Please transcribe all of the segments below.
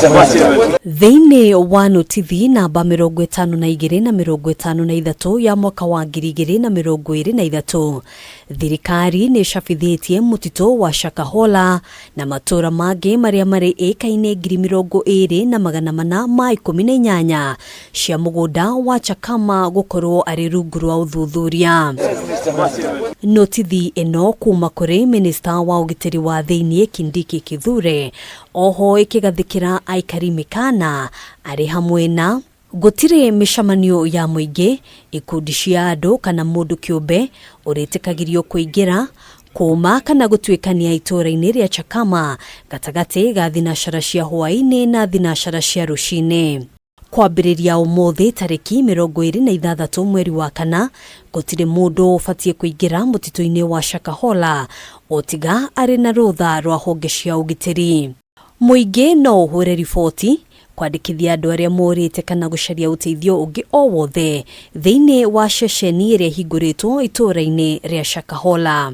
Thĩinĩ wa notithi namba 52 na 53 ya mwaka wa 2023, thirikari nĩ cabithĩtie mũtitũ wa Shakahola na matũra mangĩ marĩa marĩ ĩka-inĩ 20,418 cia mũgũnda wa CHAKAMA gũkorwo arĩ rungu rwa ũthuthuria. Notithi ĩno kuma kũrĩ Minista wa Ũgitĩri wa Thĩinĩ Kindiki Kithure, oho ĩkĩgathĩkĩra aikari MUKANA arĩ hamwe na Gutiri mĩcemanio ya mũingĩ, ikundi cia andũ kana mũndũ kĩũmbe ũrĩtĩkagĩrio kũingĩra, kuuma kana gũtuĩkania itũra-inĩ rĩa CHAKAMA gatagatĩ ga thinacara cia hwai-inĩ na thinacara cia RUCINI. Kwambĩrĩria ũmũthĩ tarĩki 26 mweri wa kana, gũtirĩ mũndũ ũbatiĩ kũingĩra mũtitũ-inĩ wa Shakahola otiga arĩ na rũtha rwa honge cia ũgitĩri. Mũingĩ no ũhũre riboti, kwandĩkithia andũ arĩa morĩte kana gũcaria ũteithio ũngĩ o wothe thĩinĩ wa ceceni ĩrĩa hingũrĩtwo itũra-inĩ rĩa Shakahola.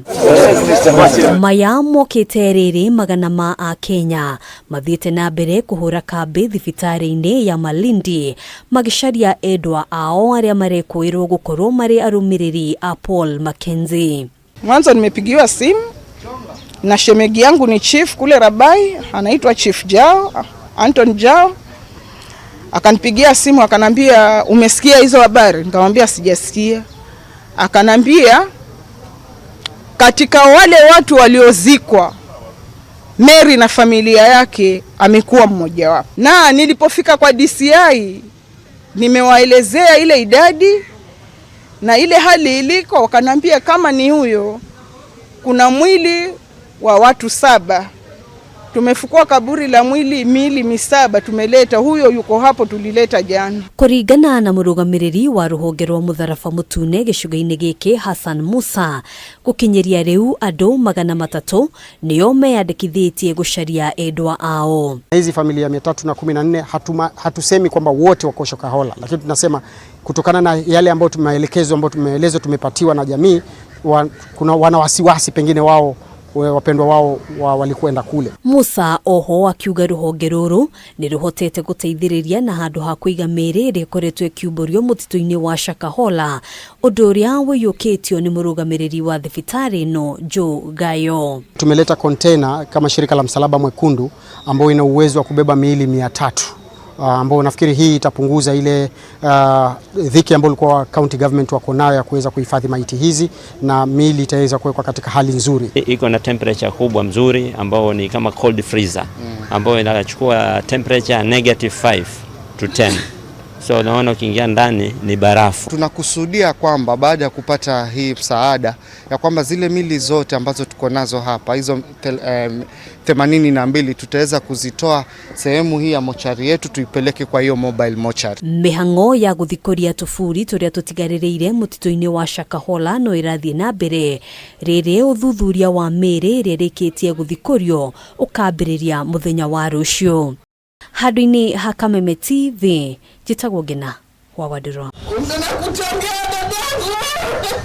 Maya mokĩte rĩrĩ magana ma a Kenya mathiĩte na mbere kũhũra kambĩ thibitarĩ-inĩ ya Malindi magĩcaria endwa ao arĩa marekũĩrwo gũkorwo marĩ arũmĩrĩri a Paul Mackenzie. Mwanzo nimepigiwa simu na shemegi yangu ni chief kule Rabai, anaitwa Chief Jao, Anton Jao. Akanipigia simu akanambia umesikia hizo habari? Nikamwambia sijasikia. Akanambia katika wale watu waliozikwa Mary na familia yake amekuwa mmoja wapo. Na nilipofika kwa DCI nimewaelezea ile idadi na ile hali iliko, wakanambia kama ni huyo kuna mwili wa watu 7. Tumefukua kaburi la miili 7 tumeleta, huyo yuko hapo tulileta jana. Kũringana na mũrũgamĩrĩri wa rũhonge rwa mũtharaba mũtune gĩcigo-inĩ gĩkĩ Hassan Musa, gũkinyĩria rĩu andũ 300 nĩo meyandĩkithĩtie gũcaria endwa ao. Hizi familia 314 hatusemi kwamba wote wako Shakahola, lakini tunasema kutokana na yale ambayo tumeelezwa tumepatiwa na jamii, kuna wana wasiwasi pengine wao wapendwa wao walikwenda kule. Musa oho akiuga rũhonge rũrũ nĩ rũhotete gũteithĩrĩria na handũ ha kũiga mĩĩrĩ ĩrĩa ĩkoretwo ĩkiumbũrio mũtitũ-inĩ wa Shakahola, ũndũ ũrĩa wĩyũkĩtio nĩ mũrũgamĩrĩri wa thibitarĩ ĩno Joe Gayo. Tumeleta container kama shirika la Msalaba Mwekundu ambao ina uwezo wa kubeba miili 300. Ambao nafikiri hii itapunguza ile dhiki ambayo ilikuwa county government wako nayo ya kuweza kuhifadhi maiti hizi, na miili itaweza kuwekwa katika hali nzuri. Iko na temperature kubwa mzuri ambao ni kama cold freezer ambao inachukua temperature -5 to 10. So naona ukiingia ndani ni barafu. Tunakusudia kwamba baada ya kupata hii msaada ya kwamba zile mili zote ambazo tuko nazo hapa hizo 82 tutaweza kuzitoa sehemu hii ya mochari yetu tuipeleke kwa hiyo mobile mochari. Mihango ya guthikoria tufuri turia tutigarĩrĩire mũtitũ-inĩ wa Shakahola no irathiĩ na mbere. Rĩrĩ ũthuthuria wa mĩĩrĩ ĩrĩa ĩrĩkĩtie guthikorio ũkambĩrĩria mũthenya wa rũciũ. Handũ-inĩ ha Kameme TV, njĩtagwo Ngina wa Wadiro.